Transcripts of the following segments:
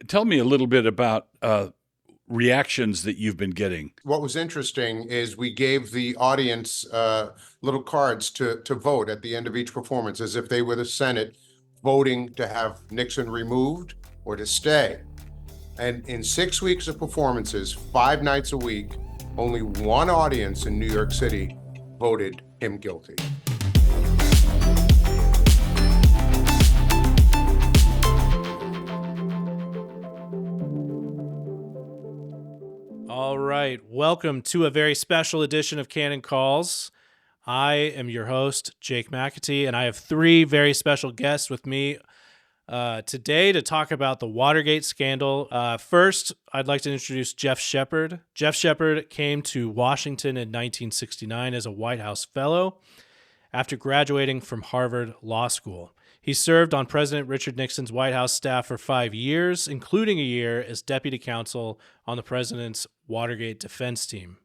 Tell me a little bit about reactions that you've been getting. What was interesting is we gave the audience little cards to vote at the end of each performance, as if they were the Senate voting to have Nixon removed or to stay. And in 6 weeks of performances, 5 nights a week, only one audience in New York City voted him guilty. All right. Welcome to a very special edition of Canon Calls. I am your host, Jake McAtee, and I have three very special guests with me today to talk about the Watergate scandal. First, I'd like to introduce Geoff Shepard. Geoff Shepard came to Washington in 1969 as a White House fellow after graduating from Harvard Law School. He served on President Richard Nixon's White House staff for 5 years, including a year as deputy counsel on the president's Watergate defense team.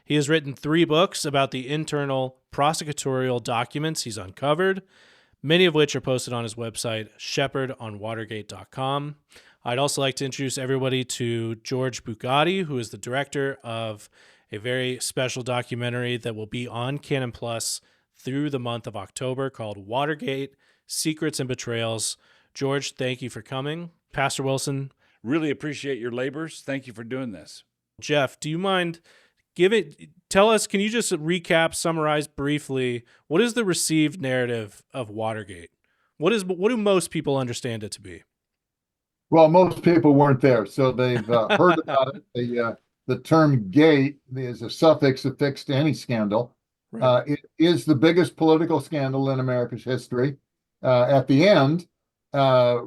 He has written 3 books about the internal prosecutorial documents he's uncovered, many of which are posted on his website, shepardonwatergate.com. I'd also like to introduce everybody to George Bugatti, who is the director of a very special documentary that will be on Canon Plus through the month of October called Watergate, Secrets and Betrayals. George, thank you for coming. Pastor Wilson. Really appreciate your labors. Thank you for doing this. Geoff, do you mind tell us, can you just recap, summarize briefly, what is the received narrative of Watergate? What do most people understand it to be? Well, most people weren't there, so they've heard about it. The term gate is a suffix affixed to any scandal. Right. It is the biggest political scandal in America's history. At the end,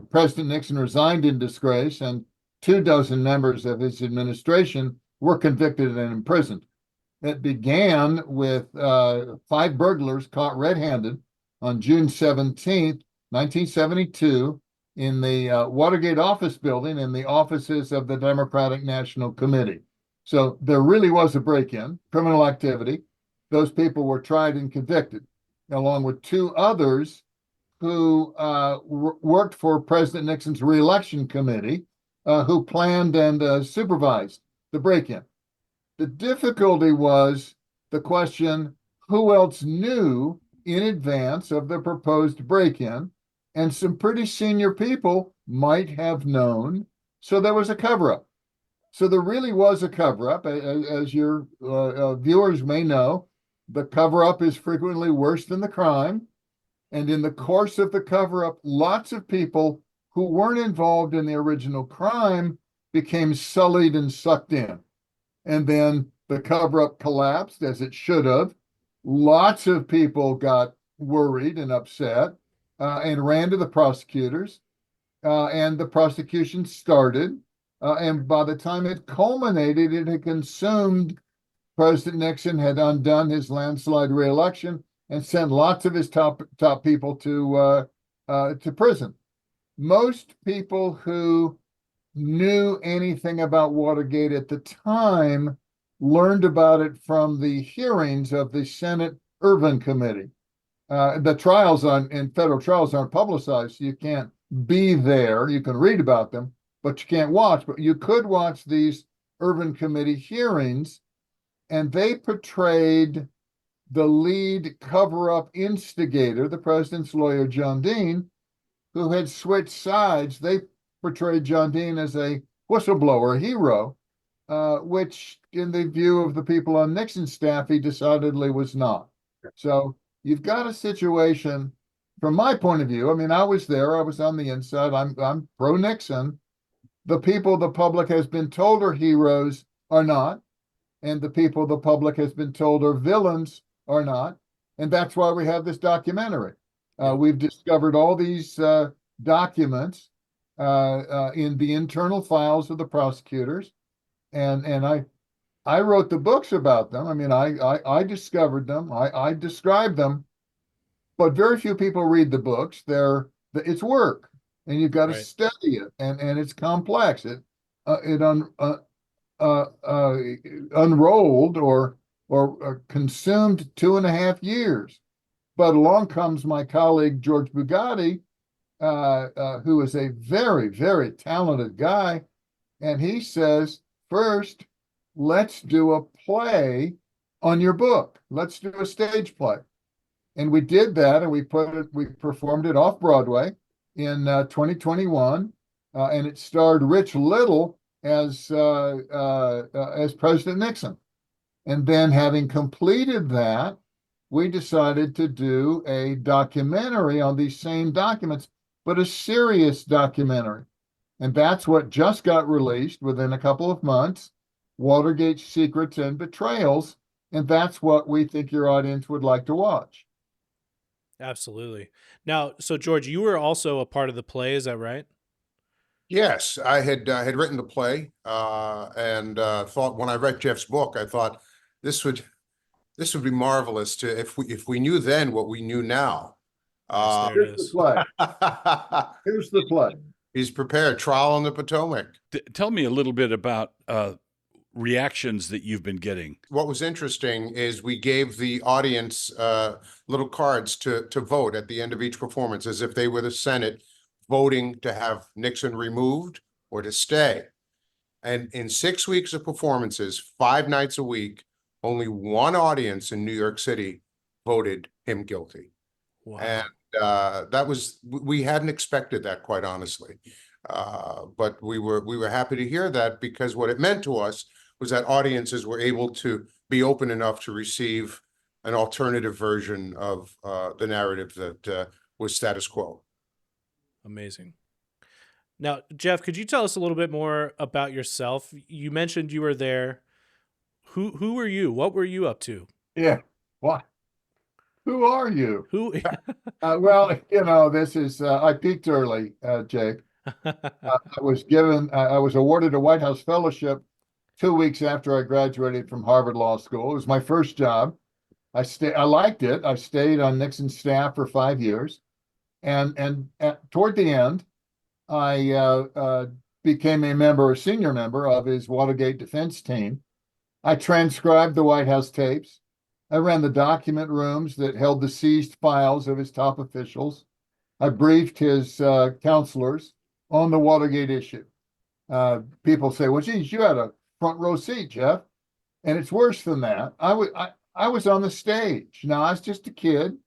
President Nixon resigned in disgrace, and 24 members of his administration were convicted and imprisoned. It began with 5 burglars caught red-handed on June 17th, 1972, in the Watergate office building in the offices of the Democratic National Committee. So there really was a break-in, criminal activity. Those people were tried and convicted, along with 2 others who worked for President Nixon's re-election committee, who planned and supervised the break-in. The difficulty was the question, who else knew in advance of the proposed break-in? And some pretty senior people might have known. So there was a cover-up. So there really was a cover-up. As your viewers may know, the cover-up is frequently worse than the crime. And in the course of the cover-up, lots of people who weren't involved in the original crime became sullied and sucked in. And then the cover-up collapsed, as it should have. Lots of people got worried and upset and ran to the prosecutors. And the prosecution started. And by the time it culminated, it had consumed. President Nixon had undone his landslide re-election and sent lots of his top people to prison. Most people who knew anything about Watergate at the time learned about it from the hearings of the Senate Irvin Committee. The trials in federal trials aren't publicized, so you can't be there. You can read about them, but you can't watch. But you could watch these Irvin Committee hearings, and they portrayed the lead cover-up instigator, the president's lawyer, John Dean, who had switched sides. They portrayed John Dean as a whistleblower, a hero, which in the view of the people on Nixon's staff, he decidedly was not. So you've got a situation, from my point of view, I mean, I was there, I was on the inside, I'm pro-Nixon. The people the public has been told are heroes are not, and the people the public has been told are villains are not. And that's why we have this documentary. We've discovered all these documents in the internal files of the prosecutors, and I wrote the books about them. I mean, I discovered them, I described them, but very few people read the books. It's work, and you've got to study it, and it's complex. It unrolled or consumed 2.5 years. But along comes my colleague George Bugatti, who is a very, very talented guy. And he says, first, let's do a play on your book. Let's do a stage play. And we did that, and we performed it off Broadway in 2021. And it starred Rich Little as President Nixon. And then, having completed that, we decided to do a documentary on these same documents, but a serious documentary. And that's what just got released within a couple of months, Watergate Secrets and Betrayals. And that's what we think your audience would like to watch. Absolutely. Now, so George, you were also a part of the play, is that right? Yes, I had written the play, and thought when I read Jeff's book, I thought this would be marvelous to if we knew then what we knew now. Yes, there it Here's the is. play. Here's the play. He's prepared. Trial on the Potomac. Tell me a little bit about reactions that you've been getting. What was interesting is we gave the audience little cards to vote at the end of each performance, as if they were the Senate voting to have Nixon removed or to stay. And in 6 weeks of performances, 5 nights a week, only one audience in New York City voted him guilty. Wow. And we hadn't expected that, quite honestly. But we were happy to hear that, because what it meant to us was that audiences were able to be open enough to receive an alternative version of the narrative that was status quo. Amazing. Now, Geoff, could you tell us a little bit more about yourself? You mentioned you were there. Who were you? What were you up to? Yeah. What? Who are you? Who? Well, this is, I peaked early, Jake. I was awarded a White House fellowship 2 weeks after I graduated from Harvard Law School. It was my first job. I liked it. I stayed on Nixon's staff for 5 years. And toward the end, I became a senior member of his Watergate defense team. I transcribed the White House tapes. I ran the document rooms that held the seized files of his top officials. I briefed his counselors on the Watergate issue. People say, well, geez, you had a front row seat, Geoff. And it's worse than that. I was on the stage. Now, I was just a kid.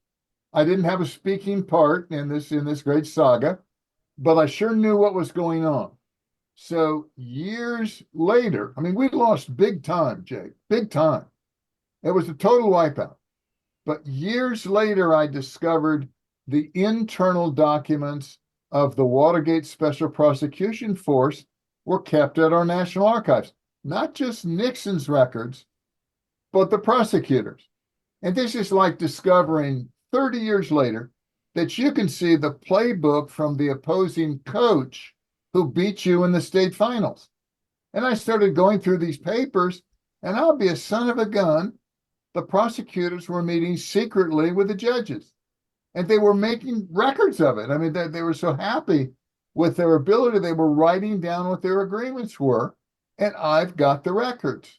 I didn't have a speaking part in this great saga, but I sure knew what was going on. So years later, I mean, we lost big time, Jake, big time. It was a total wipeout. But years later, I discovered the internal documents of the Watergate Special Prosecution Force were kept at our National Archives. Not just Nixon's records, but the prosecutors. And this is like discovering 30 years later that you can see the playbook from the opposing coach who beat you in the state finals. And I started going through these papers, and I'll be a son of a gun. The prosecutors were meeting secretly with the judges, and they were making records of it. I mean, they were so happy with their ability. They were writing down what their agreements were, and I've got the records.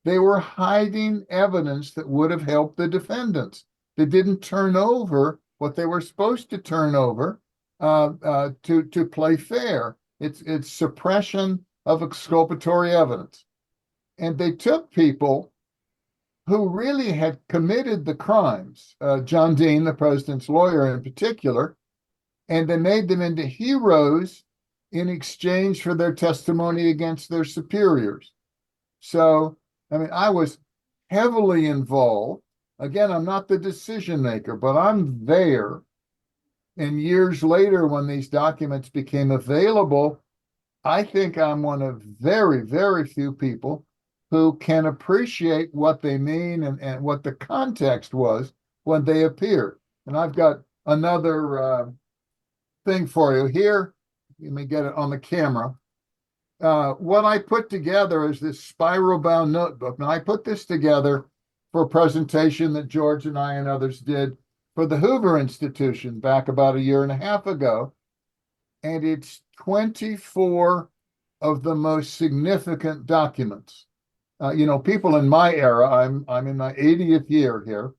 They were hiding evidence that would have helped the defendants. They didn't turn over what they were supposed to turn over to play fair. It's suppression of exculpatory evidence. And they took people who really had committed the crimes, John Dean, the president's lawyer in particular, and they made them into heroes in exchange for their testimony against their superiors. So, I mean, I was heavily involved. Again, I'm not the decision maker, but I'm there. And years later, when these documents became available, I think I'm one of very, very few people who can appreciate what they mean and what the context was when they appeared. And I've got another thing for you here. Let me get it on the camera. What I put together is this spiral bound notebook. Now, I put this together for a presentation that George and I and others did for the Hoover Institution back about 1.5 years ago. And it's 24 of the most significant documents. People in my era, I'm in my 80th year here.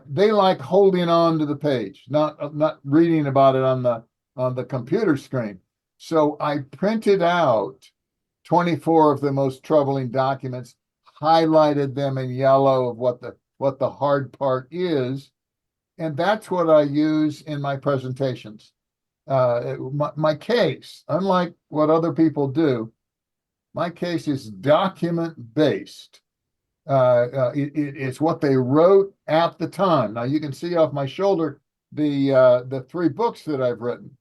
They like holding on to the page, not reading about it on on the computer screen. So I printed out 24 of the most troubling documents, highlighted them in yellow of what the hard part is, and that's what I use in my presentations. My case, unlike what other people do, my case is document based. It's what they wrote at the time. Now you can see off my shoulder the 3 books that I've written.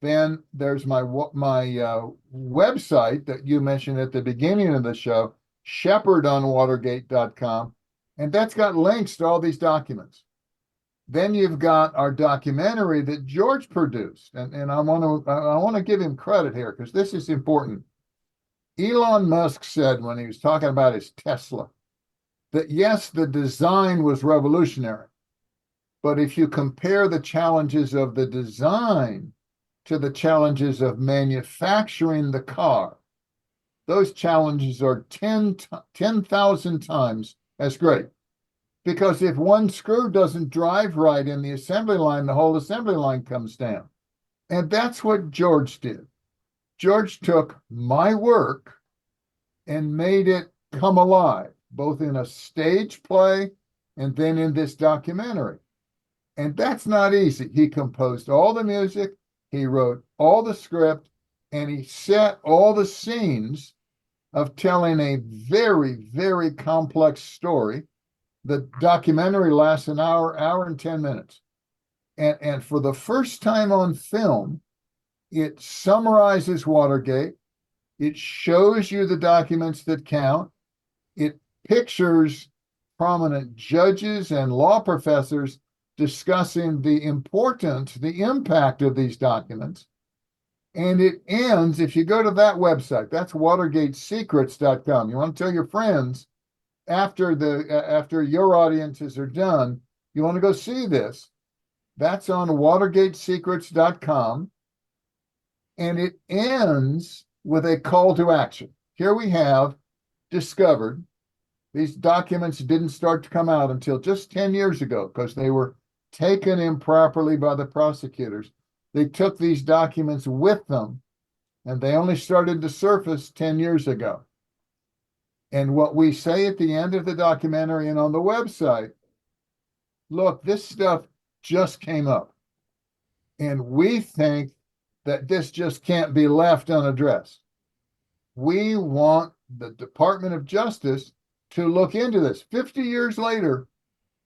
Then there's my website that you mentioned at the beginning of the show, shepardonwatergate.com, and that's got links to all these documents. Then you've got our documentary that George produced, and I want to give him credit here because this is important. Elon Musk said when he was talking about his Tesla that yes, the design was revolutionary, but if you compare the challenges of the design to the challenges of manufacturing the car, those challenges are 10,000 times as great. Because if one screw doesn't drive right in the assembly line, the whole assembly line comes down. And that's what George did. George took my work and made it come alive, both in a stage play and then in this documentary. And that's not easy. He composed all the music, he wrote all the script, and he set all the scenes of telling a very, very complex story. The documentary lasts an hour and 10 minutes. And for the first time on film, it summarizes Watergate. It shows you the documents that count. It pictures prominent judges and law professors discussing the importance, the impact of these documents. And it ends, if you go to that website, that's watergatesecrets.com. You want to tell your friends after your audiences are done, you want to go see this. That's on watergatesecrets.com. And it ends with a call to action. Here we have discovered these documents didn't start to come out until just 10 years ago because they were taken improperly by the prosecutors. They took these documents with them, and they only started to surface 10 years ago. And what we say at the end of the documentary and on the website, look, this stuff just came up. And we think that this just can't be left unaddressed. We want the Department of Justice to look into this 50 years later.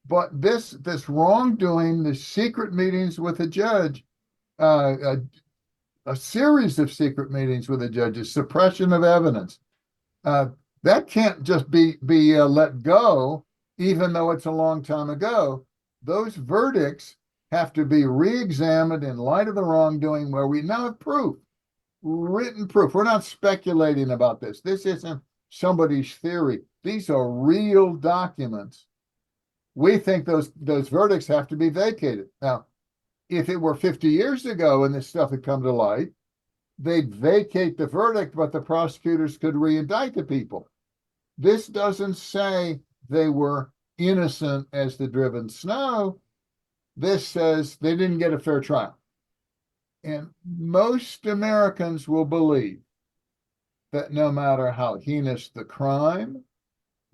But this wrongdoing, the secret meetings with a judge, a series of secret meetings with the judges, suppression of evidence, that can't just be let go, even though it's a long time ago. Those verdicts have to be re-examined in light of the wrongdoing where we now have proof, written proof. We're not speculating about this. This isn't somebody's theory. These are real documents. We think those verdicts have to be vacated. Now, if it were 50 years ago and this stuff had come to light, they'd vacate the verdict, but the prosecutors could re-indict the people. This doesn't say they were innocent as the driven snow. This says they didn't get a fair trial. And most Americans will believe that no matter how heinous the crime,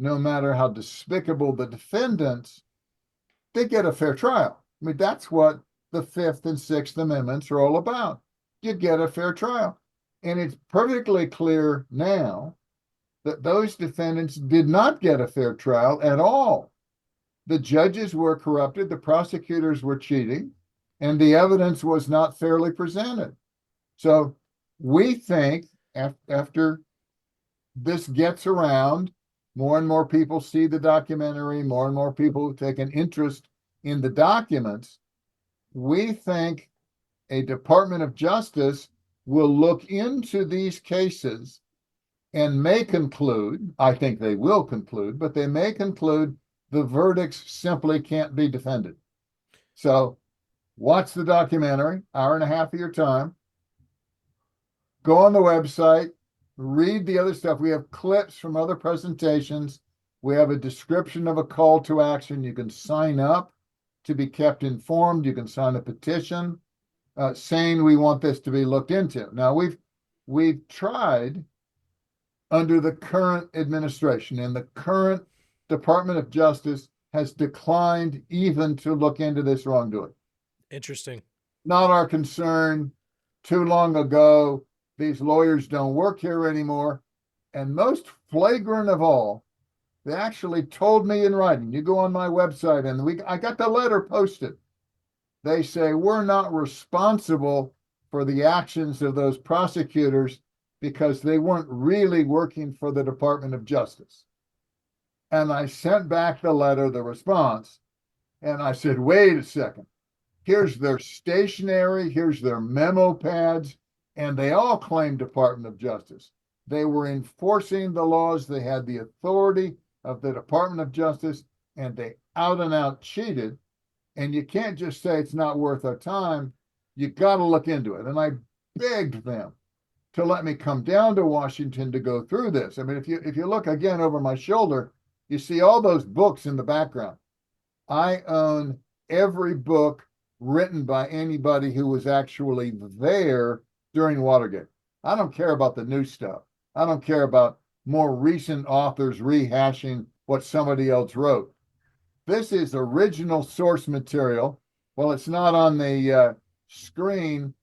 no matter how despicable the defendants, they get a fair trial. I mean, that's what the Fifth and Sixth Amendments are all about. You get a fair trial. And it's perfectly clear now that those defendants did not get a fair trial at all. The judges were corrupted, the prosecutors were cheating, and the evidence was not fairly presented. So we think after this gets around, more and more people see the documentary, more and more people take an interest in the documents. We think a Department of Justice will look into these cases and may conclude, I think they will conclude, but they may conclude the verdicts simply can't be defended. So watch the documentary, hour and a half of your time. Go on the website, read the other stuff. We have clips from other presentations. We have a description of a call to action. You can sign up to be kept informed. You can sign a petition. saying we want this to be looked into. Now we've tried under the current administration, and the current Department of Justice has declined even to look into this wrongdoing. Interesting. Not our concern. Too long ago. These lawyers don't work here anymore. And most flagrant of all, they actually told me in writing. You go on my website and I got the letter posted. They say we're not responsible for the actions of those prosecutors because they weren't really working for the Department of Justice. And I sent back the letter, the response, and I said, wait a second. Here's their stationery, here's their memo pads, and they all claim Department of Justice. They were enforcing the laws. They had the authority of the Department of Justice, and they out and out cheated. And you can't just say it's not worth our time. You got to look into it. And I begged them to let me come down to Washington to go through this. I mean, if you look again over my shoulder, you see all those books in the background. I own every book written by anybody who was actually there during Watergate. I don't care about the new stuff. I don't care about more recent authors rehashing what somebody else wrote. This is original source material. Well, it's not on the screen.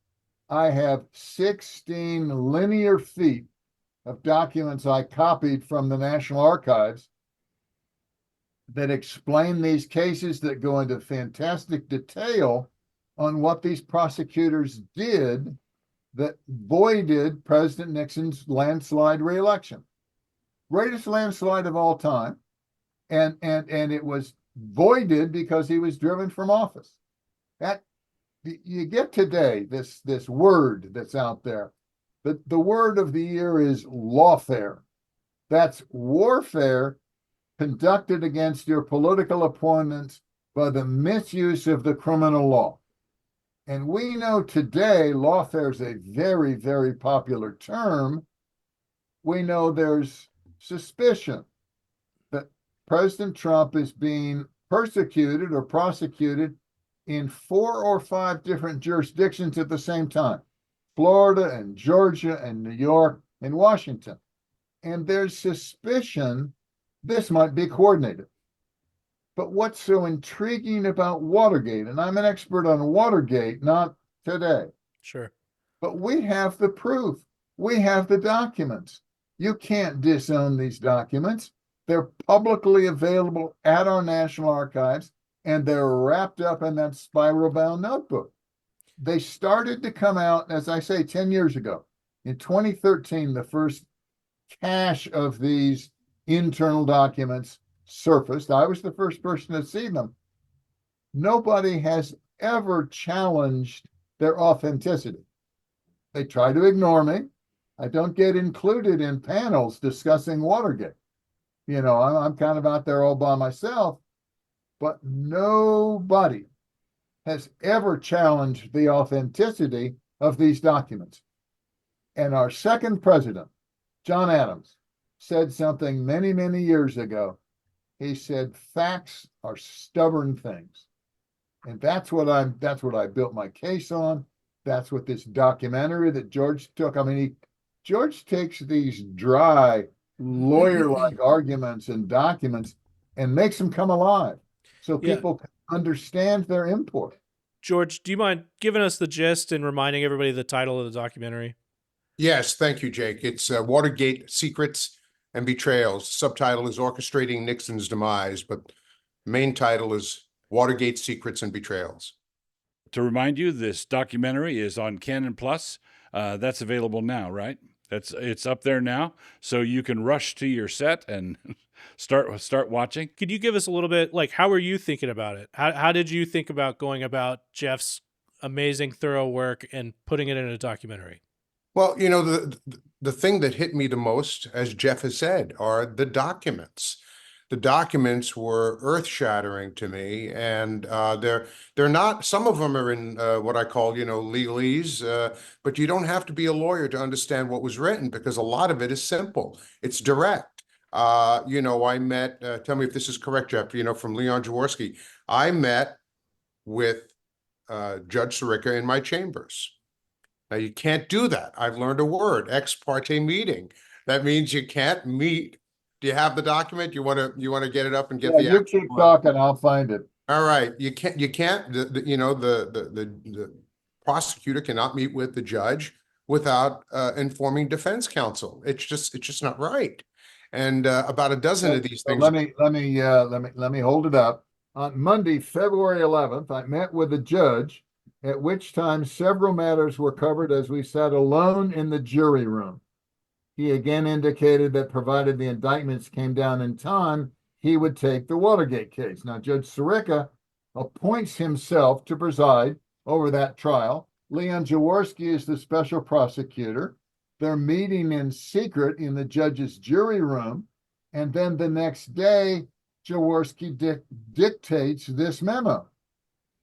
I have 16 linear feet of documents I copied from the National Archives that explain these cases, that go into fantastic detail on what these prosecutors did that voided President Nixon's landslide reelection. Greatest landslide of all time. And it was voided because he was driven from office. That you get today, this word that's out there. The word of the year is lawfare. That's warfare conducted against your political opponents by the misuse of the criminal law. And we know today lawfare is a very, very popular term. We know there's suspicion that President Trump is being persecuted or prosecuted in 4 or 5 different jurisdictions at the same time: Florida and Georgia and New York and Washington. And there's suspicion this might be coordinated. But what's so intriguing about Watergate, and I'm an expert on Watergate, not today. Sure. But we have the proof. We have the documents. You can't disown these documents. They're publicly available at our National Archives, and they're wrapped up in that spiral-bound notebook. They started to come out, as I say, 10 years ago. In 2013, the first cache of these internal documents surfaced. I was the first person to see them. Nobody has ever challenged their authenticity. They try to ignore me. I don't get included in panels discussing Watergate. You know, I'm kind of out there all by myself, but nobody has ever challenged the authenticity of these documents. And our second president, John Adams, said something many, many years ago. He said, facts are stubborn things. And that's what I built my case on. That's what this documentary that George took. I mean, George takes these dry, lawyer-like arguments and documents and makes them come alive so people can understand their import. George, do you mind giving us the gist and reminding everybody the title of the documentary? Yes, thank you, Jake. It's Watergate Secrets and Betrayals. Subtitle is Orchestrating Nixon's Demise, but main title is Watergate Secrets and Betrayals. To remind you, this documentary is on Canon Plus. That's available now, right? It's up there now, so you can rush to your set and start watching. Could you give us a little bit, like, how were you thinking about it? How did you think about going about Geoff's amazing, thorough work and putting it in a documentary? Well, you know, the thing that hit me the most, as Geoff has said, are the documents. The documents were earth-shattering to me, and they're not. Some of them are in what I call, you know, legalese, but you don't have to be a lawyer to understand what was written because a lot of it is simple. It's direct. You know, I met. Tell me if this is correct, Geoff. You know, from Leon Jaworski, I met with Judge Sirica in my chambers. Now you can't do that. I've learned a word, ex parte meeting. That means you can't meet. Do you have the document? You want to get it up and get Yeah, the you actual, keep talking, I'll find it. all right, you can't, the prosecutor cannot meet with the judge without informing defense counsel. It's just not right. And about a dozen of these So things. let me hold it up. On Monday, February 11th, I met with the judge, at which time several matters were covered as we sat alone in the jury room. He again indicated that provided the indictments came down in time, he would take the Watergate case. Now, Judge Sirica appoints himself to preside over that trial. Leon Jaworski is the special prosecutor. They're meeting in secret in the judge's jury room. And then the next day, Jaworski dictates this memo.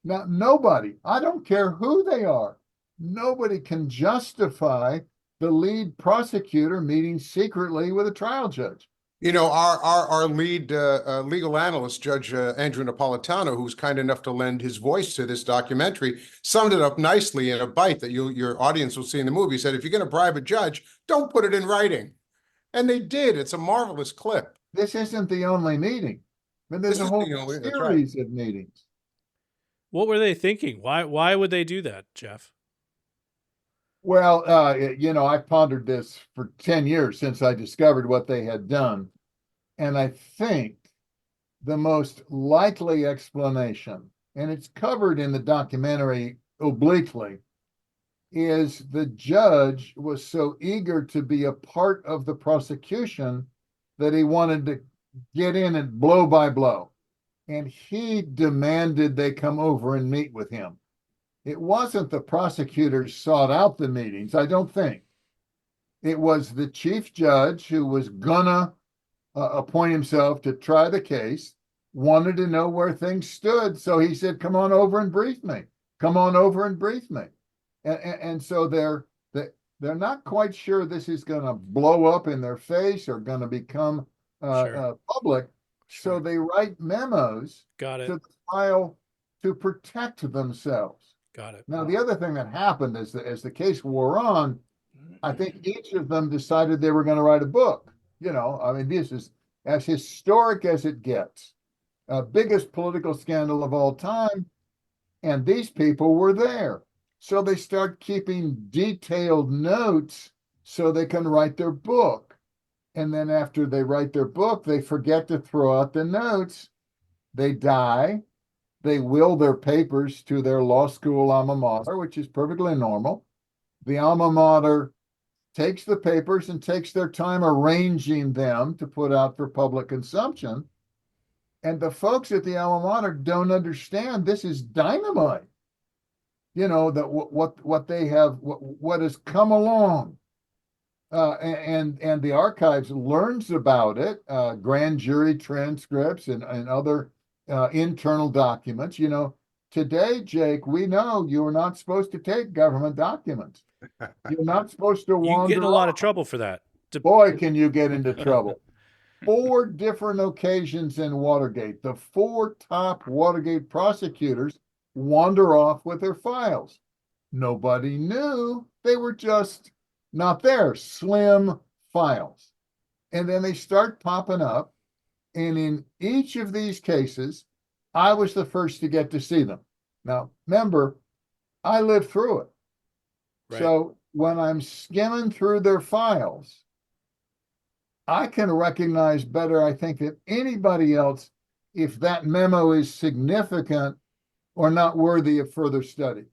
Now, nobody, I don't care who they are, nobody can justify the lead prosecutor meeting secretly with a trial judge. You know, our lead legal analyst, Judge Andrew Napolitano, who's kind enough to lend his voice to this documentary, summed it up nicely in a bite that your audience will see in the movie. He said, if you're going to bribe a judge, don't put it in writing. And they did. It's a marvelous clip. This isn't the only meeting. I mean, there's a whole series of meetings. What were they thinking? Why would they do that, Geoff? Well, I've pondered this for 10 years since I discovered what they had done. And I think the most likely explanation, and it's covered in the documentary obliquely, is the judge was so eager to be a part of the prosecution that he wanted to get in and blow by blow. And he demanded they come over and meet with him. It wasn't the prosecutors sought out the meetings, I don't think. It was the chief judge who was gonna appoint himself to try the case, wanted to know where things stood. So he said, come on over and brief me. Come on over and brief me. And so they're not quite sure this is going to blow up in their face or going to become public. Sure. So they write memos to the file to protect themselves. Got it. Now, the other thing that happened is that as the case wore on, I think each of them decided they were going to write a book. I mean, this is as historic as it gets. Biggest political scandal of all time. And these people were there. So they start keeping detailed notes so they can write their book. And then after they write their book, they forget to throw out the notes. They die. They will their papers to their law school alma mater, which is perfectly normal. The alma mater takes the papers and takes their time arranging them to put out for public consumption. And the folks at the alma mater don't understand this is dynamite. That what they have, what has come along. And the archives learns about it, grand jury transcripts and other internal documents. Today, Jake, we know you are not supposed to take government documents. You're not supposed to wander. You get in a lot of trouble for that. Boy, can you get into trouble. 4 different occasions in Watergate, the 4 top Watergate prosecutors wander off with their files. Nobody knew. They were just not there, slim files. And then they start popping up. And in each of these cases, I was the first to get to see them. Now, remember, I lived through it. Right. So when I'm skimming through their files, I can recognize better, I think, than anybody else if that memo is significant or not worthy of further study.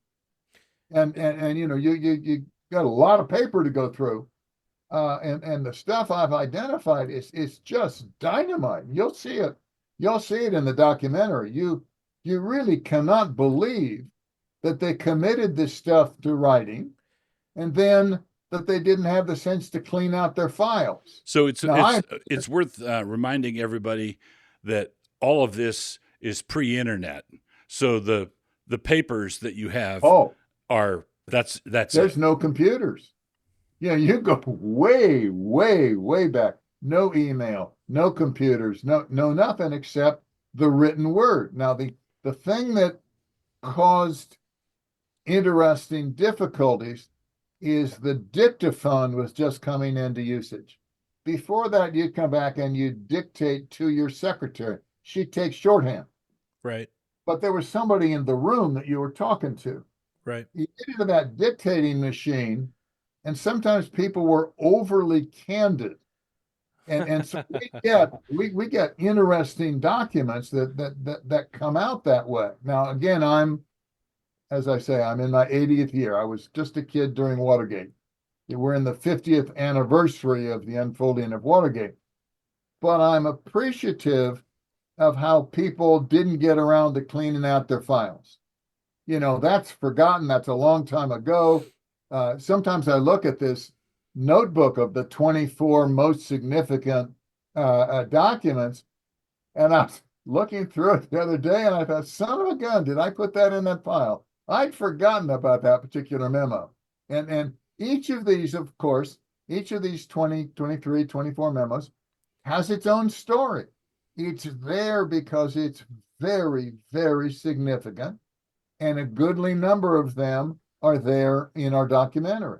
And you got a lot of paper to go through. And the stuff I've identified is just dynamite. You'll see it. You'll see it in the documentary. You really cannot believe that they committed this stuff to writing and then that they didn't have the sense to clean out their files. So it's worth reminding everybody that all of this is pre-internet. So the papers that you have are that's there's no computers. You go way, way, way back. No email, no computers, no nothing except the written word. Now the thing that caused interesting difficulties is the dictaphone was just coming into usage. Before that, you'd come back and you'd dictate to your secretary. She takes shorthand. Right. But there was somebody in the room that you were talking to. Right. You get into that dictating machine, and sometimes people were overly candid. And so we get interesting documents that come out that way. Now, again, as I say, I'm in my 80th year. I was just a kid during Watergate. We're in the 50th anniversary of the unfolding of Watergate. But I'm appreciative of how people didn't get around to cleaning out their files. That's forgotten. That's a long time ago. Sometimes I look at this notebook of the 24 most significant documents, and I was looking through it the other day, and I thought, son of a gun, did I put that in that file? I'd forgotten about that particular memo. And each of these, of course, each of these 20, 23, 24 memos has its own story. It's there because it's very, very significant, and a goodly number of them are there in our documentary.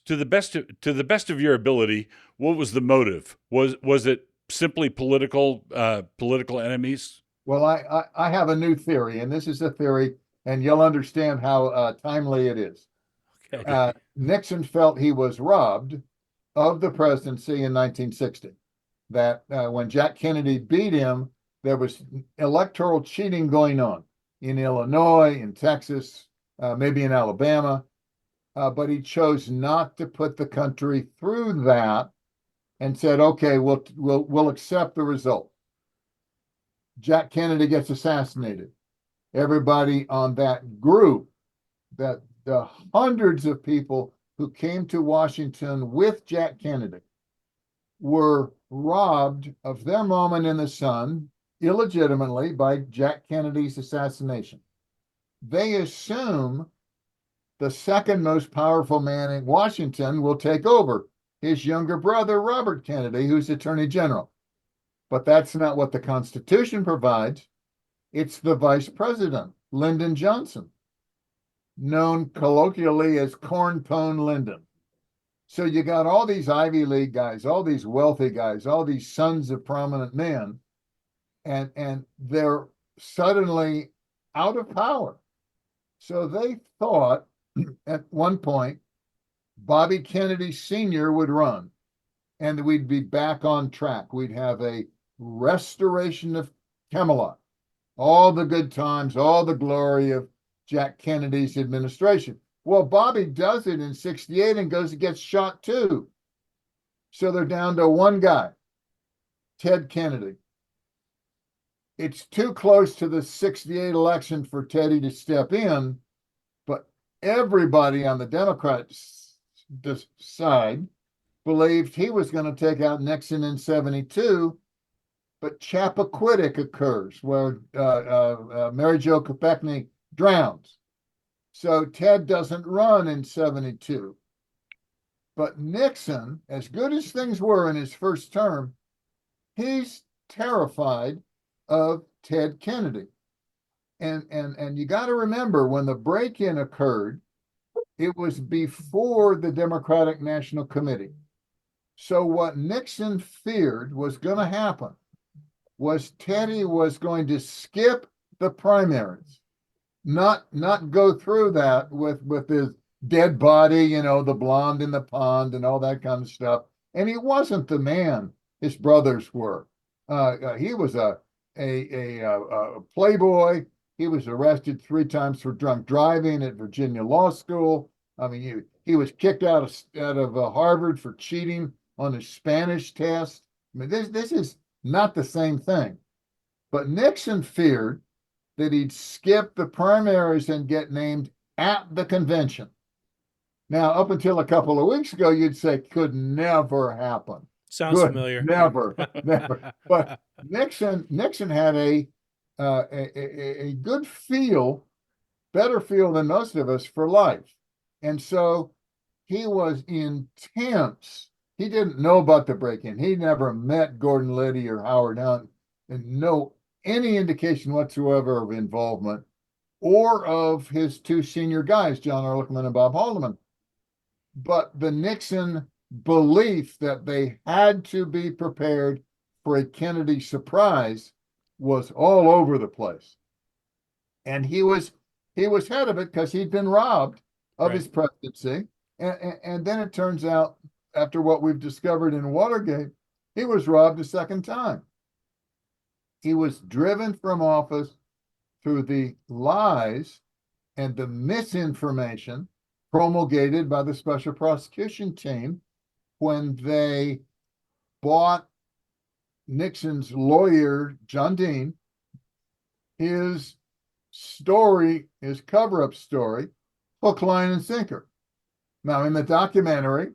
To the best of your ability, what was the motive? Was it simply political enemies? Well, I have a new theory, and this is a theory, and you'll understand how timely it is. Okay. Nixon felt he was robbed of the presidency in 1960. That when Jack Kennedy beat him, there was electoral cheating going on in Illinois, in Texas, maybe in Alabama. But he chose not to put the country through that, and said, "Okay, we'll accept the result." Jack Kennedy gets assassinated. Everybody on that group, that the hundreds of people who came to Washington with Jack Kennedy, were robbed of their moment in the sun illegitimately by Jack Kennedy's assassination. They assume the second most powerful man in Washington will take over, his younger brother, Robert Kennedy, who's Attorney General. But that's not what the Constitution provides. It's the Vice President, Lyndon Johnson, known colloquially as Corn Pone Lyndon. So you got all these Ivy League guys, all these wealthy guys, all these sons of prominent men, and they're suddenly out of power. So they thought at one point Bobby Kennedy Sr. would run, and we'd be back on track. We'd have a restoration of Camelot, all the good times, all the glory of Jack Kennedy's administration. Well, Bobby does it in 68 and goes and gets shot too. So they're down to one guy, Ted Kennedy. It's too close to the 68 election for Teddy to step in, but everybody on the Democrat side believed he was going to take out Nixon in 72, but Chappaquiddick occurs where Mary Jo Kopechne drowns. So Ted doesn't run in 72. But Nixon, as good as things were in his first term, he's terrified of Ted Kennedy. And you got to remember, when the break-in occurred, it was before the Democratic National Committee. So what Nixon feared was going to happen was Teddy was going to skip the primaries, not go through that with his dead body, the blonde in the pond and all that kind of stuff. And he wasn't the man his brothers were. He was a playboy. He was arrested 3 times for drunk driving at Virginia Law School. I mean, he was kicked out of Harvard for cheating on his Spanish test. I mean, this is not the same thing. But Nixon feared that he'd skip the primaries and get named at the convention. Now, up until a couple of weeks ago, you'd say could never happen. Sounds familiar. Never. But Nixon had a good feel, better feel than most of us for life. And so he was intense. He didn't know about the break-in. He never met Gordon Liddy or Howard Hunt and no any indication whatsoever of involvement. or of his two senior guys, John Ehrlichman and Bob Haldeman. But the Nixon belief that they had to be prepared for a Kennedy surprise was all over the place. And he was head of it because he'd been robbed of his presidency. And then it turns out, after what we've discovered in Watergate, he was robbed a second time. He was driven from office through the lies and the misinformation promulgated by the special prosecution team when they bought Nixon's lawyer, John Dean, his story, his cover-up story, hook, line, and sinker. Now, in the documentary,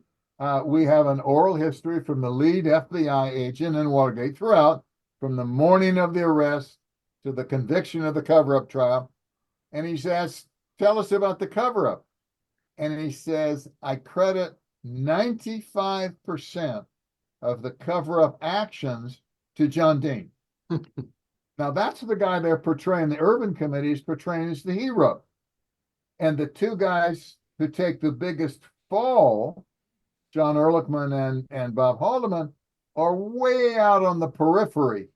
we have an oral history from the lead FBI agent in Watergate throughout, from the morning of the arrest to the conviction of the cover-up trial. And he's asked, tell us about the cover-up. And he says, I credit 95% of the cover-up actions to John Dean. Now, that's the guy they're portraying, the Urban Committee is portraying as the hero. And the two guys who take the biggest fall, John Ehrlichman and Bob Haldeman, are way out on the periphery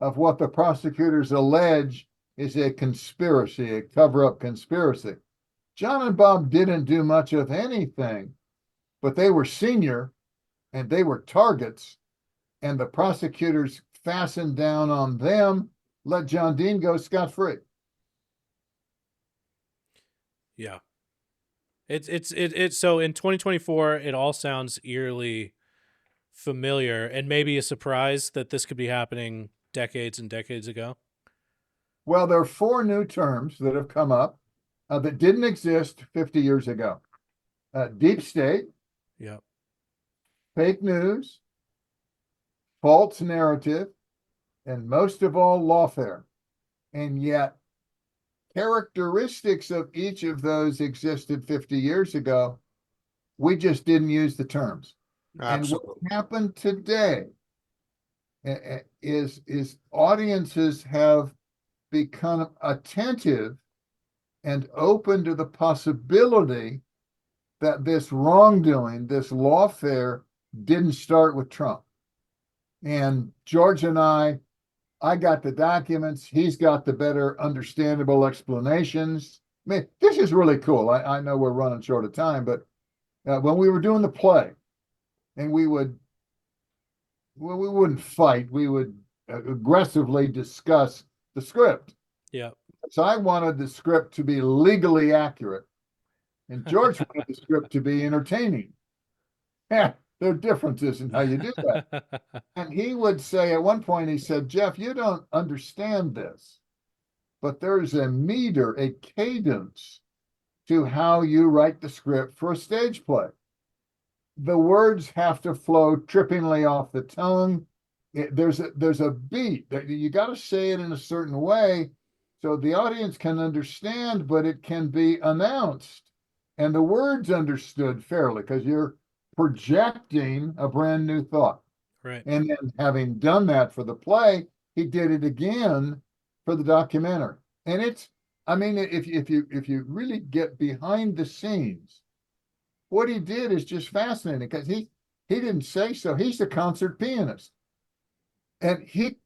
of what the prosecutors allege is a conspiracy, a cover-up conspiracy. John and Bob didn't do much of anything, but they were senior and they were targets, and the prosecutors fastened down on them, let John Dean go scot-free. Yeah. It's so in 2024, it all sounds eerily familiar and maybe a surprise that this could be happening decades and decades ago. Well, there are four new terms that have come up that didn't exist 50 years ago. Deep state, Yeah. fake news, false narrative, and most of all, lawfare. And yet, characteristics of each of those existed 50 years ago. We just didn't use the terms. Absolutely. And what happened today is audiences have become attentive and open to the possibility that this wrongdoing, this lawfare, didn't start with Trump. And George and I got the documents. He's got the better understandable explanations. I mean, this is really cool. I know we're running short of time, but when we were doing the play, and we wouldn't fight, we would aggressively discuss the script. Yeah. So I wanted the script to be legally accurate, and George wanted the script to be entertaining. Yeah, there are differences in how you do that. And he would say at one point, he said, Geoff, you don't understand this, but there's a meter, a cadence to how you write the script for a stage play. The words have to flow trippingly off the tongue. There's a beat that you got to say it in a certain way so the audience can understand, but it can be announced and the words understood fairly because you're projecting a brand new thought. Right. And then having done that for the play, he did it again for the documentary. And it's, I mean, if you really get behind the scenes, what he did is just fascinating because he didn't say so. He's a concert pianist, and he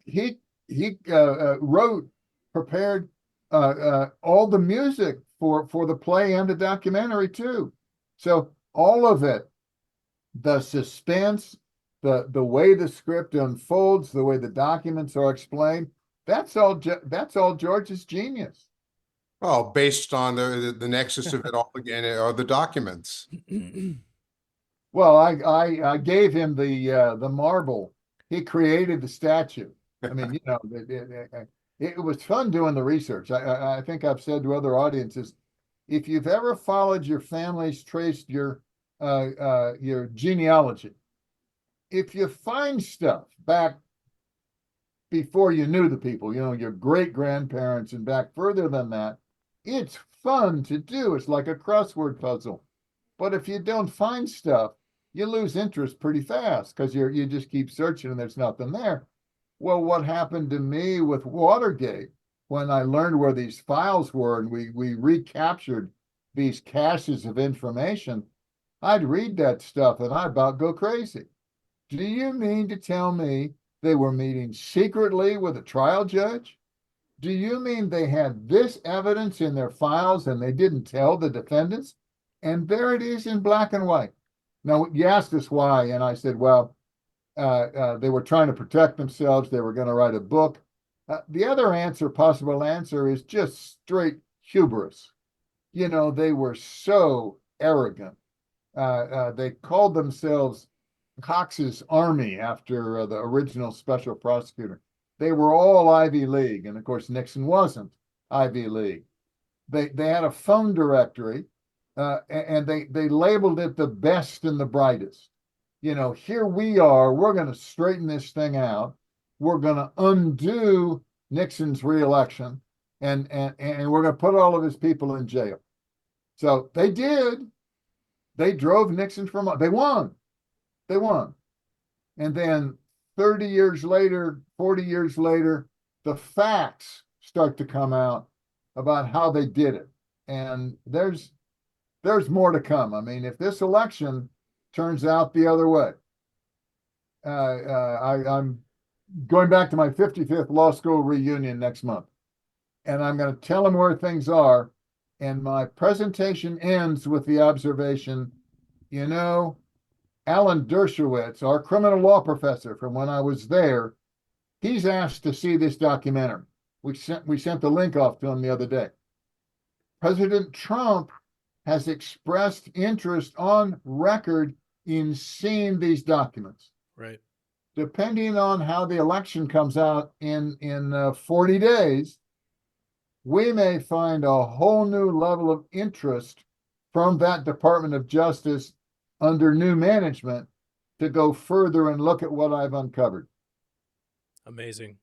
prepared all the music for the play and the documentary too. So all of it, the suspense, the way the script unfolds, the way the documents are explained, that's all George's genius. Oh, based on the nexus of it all again are the documents. Well, I gave him the marble. He created the statue. I mean, you know, it was fun doing the research. I think I've said to other audiences, if you've ever followed your family's, traced your genealogy, if you find stuff back before you knew the people, you know, your great grandparents and back further than that, it's fun to do. It's like a crossword puzzle. But if you don't find stuff, you lose interest pretty fast because you just keep searching and there's nothing there. Well, what happened to me with Watergate when I learned where these files were and we recaptured these caches of information, I'd read that stuff and I'd about go crazy. Do you mean to tell me they were meeting secretly with a trial judge? Do you mean they had this evidence in their files and they didn't tell the defendants? And there it is in black and white. Now, you asked us why, and I said, well, they were trying to protect themselves. They were going to write a book. The other answer, possible answer, is just straight hubris. You know, they were so arrogant. They called themselves Cox's Army after the original special prosecutor. They were all Ivy League, and of course Nixon wasn't Ivy League. They had a phone directory, and they labeled it the best and the brightest. You know, here we are. We're going to straighten this thing out. We're going to undo Nixon's reelection, and we're going to put all of his people in jail. So they did. They drove Nixon from. They won. They won. And then 30 years later, 40 years later, the facts start to come out about how they did it. And there's more to come. I mean, if this election turns out the other way, I'm going back to my 55th law school reunion next month, and I'm going to tell them where things are. And my presentation ends with the observation, you know, Alan Dershowitz, our criminal law professor from when I was there, he's asked to see this documentary. We sent the link off to him the other day. President Trump has expressed interest on record in seeing these documents. Right. Depending on how the election comes out in 40 days, we may find a whole new level of interest from that Department of Justice under new management to go further and look at what I've uncovered. Amazing.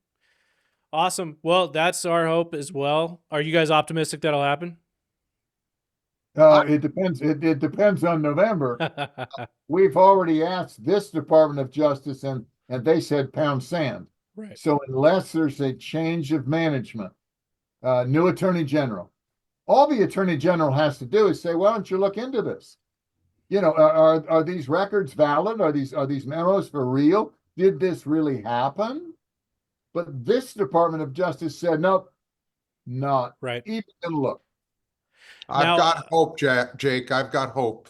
Awesome. Well, that's our hope as well. Are you guys optimistic that'll happen? It depends. It depends on November. We've already asked this Department of Justice, and they said pound sand. Right. So unless there's a change of management, new attorney general, all the attorney general has to do is say, "Why don't you look into this? You know, are these records valid? Are these memos for real? Did this really happen?" But this Department of Justice said, "Nope, not right. even gonna look." I've got hope, Jake. I've got hope.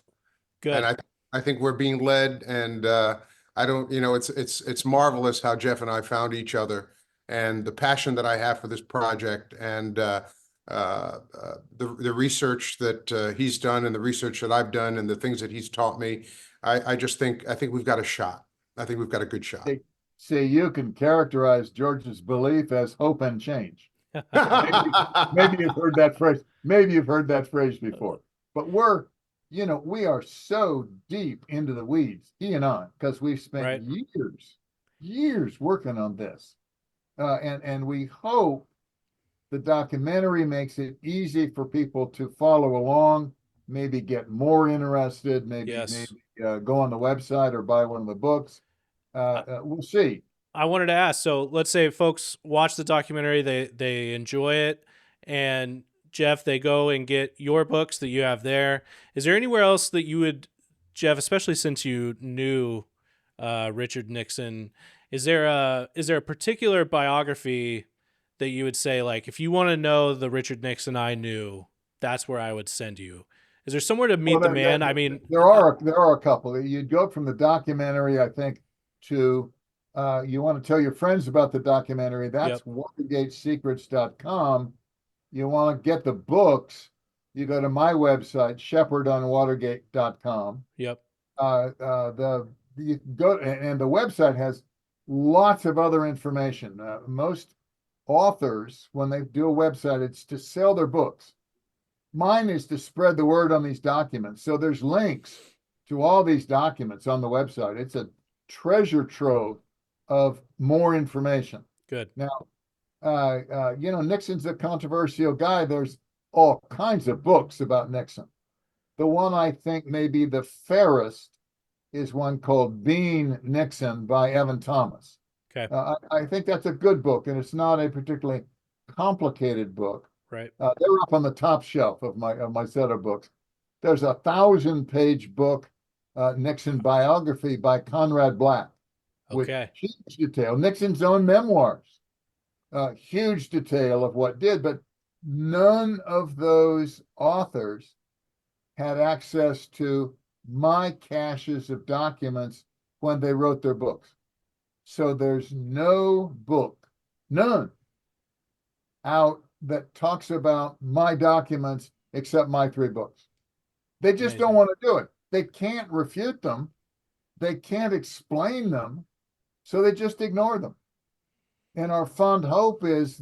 Good. And I think we're being led, and I don't, you know, it's marvelous how Geoff and I found each other, and the passion that I have for this project, and the research that he's done, and the research that I've done, and the things that he's taught me. I think we've got a shot. I think we've got a good shot. See, you can characterize George's belief as hope and change. Maybe you've heard that phrase. Maybe you've heard that phrase before. But we are so deep into the weeds, he and I, because we've spent years working on this. And we hope the documentary makes it easy for people to follow along, maybe get more interested, maybe go on the website or buy one of the books. We'll see. I wanted to ask, so let's say folks watch the documentary, they enjoy it, and Geoff, they go and get your books that you have there. Is there anywhere else that you would, Geoff, especially since you knew Richard Nixon, is there a particular biography that you would say, like, if you want to know the Richard Nixon I knew, that's where I would send you? Is there somewhere to meet the man? I mean, there are a couple. You'd go from the documentary, I think, to you want to tell your friends about the documentary. That's watergatesecrets.com. You want to get the books, you go to my website, shepardonwatergate.com. Yep. You go, and the website has lots of other information. Most authors, when they do a website, it's to sell their books. Mine is to spread the word on these documents. So there's links to all these documents on the website. It's a treasure trove of more information. Good. Now, Nixon's a controversial guy. There's all kinds of books about Nixon. The one I think may be the fairest is one called Being Nixon by Evan Thomas. Okay. I think that's a good book, and it's not a particularly complicated book. Right. They were up on the top shelf of my set of books. There's a 1,000-page book, Nixon biography by Conrad Black, with Okay. huge detail. Nixon's own memoirs, huge detail of what did, but none of those authors had access to my caches of documents when they wrote their books. So there's no book, none, out that talks about my documents except my 3 books. They just don't want to do it. They can't refute them. They can't explain them. So they just ignore them. And our fond hope is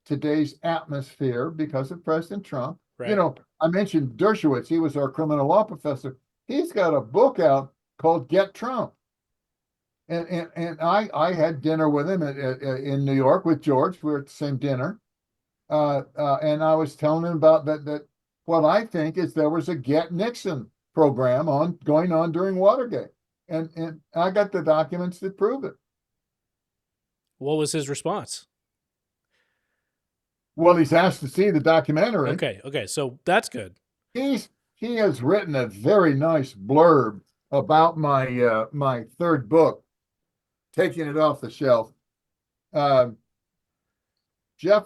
today's atmosphere because of President Trump. Right. You know, I mentioned Dershowitz. He was our criminal law professor. He's got a book out called Get Trump. And I had dinner with him in New York with George. We were at the same dinner. And I was telling him about that what I think is there was a Get Nixon program going on during Watergate. And I got the documents that prove it. What was his response? Well, he's asked to see the documentary. Okay. So that's good. He has written a very nice blurb about my my 3rd book, Taking It Off the Shelf. Geoff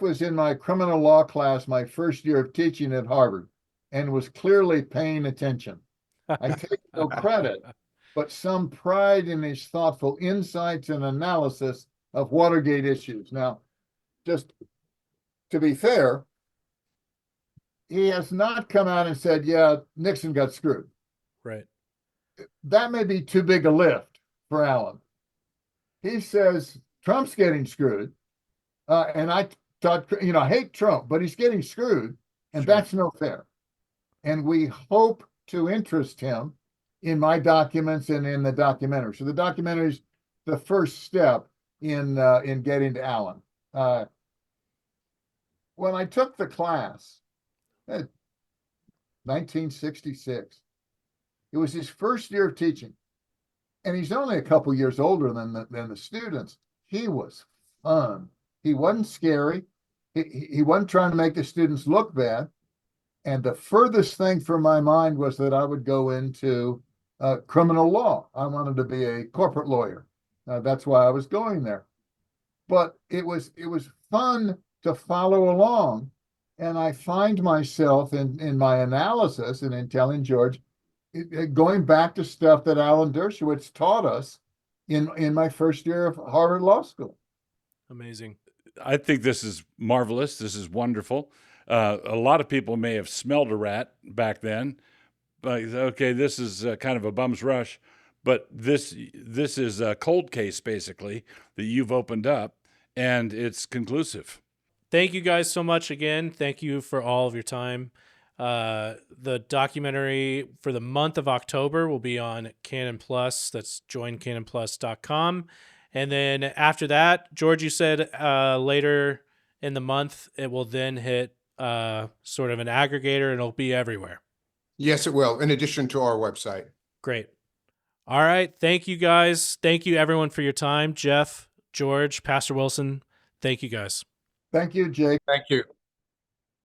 was in my criminal law class my first year of teaching at Harvard and was clearly paying attention. I take no credit, but some pride in his thoughtful insights and analysis of Watergate issues. Now, just to be fair, he has not come out and said, yeah, Nixon got screwed. Right. That may be too big a lift for Alan. He says Trump's getting screwed. And I thought, I hate Trump, but he's getting screwed. And Sure. That's no fair. And we hope to interest him in my documents and in the documentary. So the documentary is the first step in getting to Alan. When I took the class, 1966, it was his first year of teaching, and he's only a couple years older than the students. He was fun. He wasn't scary. He wasn't trying to make the students look bad. And the furthest thing from my mind was that I would go into criminal law. I wanted to be a corporate lawyer. That's why I was going there. But it was fun to follow along. And I find myself in my analysis and in telling George, going back to stuff that Alan Dershowitz taught us in my first year of Harvard Law School. Amazing. I think this is marvelous. This is wonderful. A lot of people may have smelled a rat back then, but okay, this is kind of a bum's rush. But this is a cold case, basically, that you've opened up, and it's conclusive. Thank you guys so much again. Thank you for all of your time. The documentary for the month of October will be on Canon Plus. That's joincanonplus.com. And then after that, George, you said later in the month, it will then hit sort of an aggregator and it'll be everywhere. Yes, it will, in addition to our website. Great. All right. Thank you, guys. Thank you, everyone, for your time. Geoff, George, Pastor Wilson, thank you, guys. Thank you, Jake. Thank you.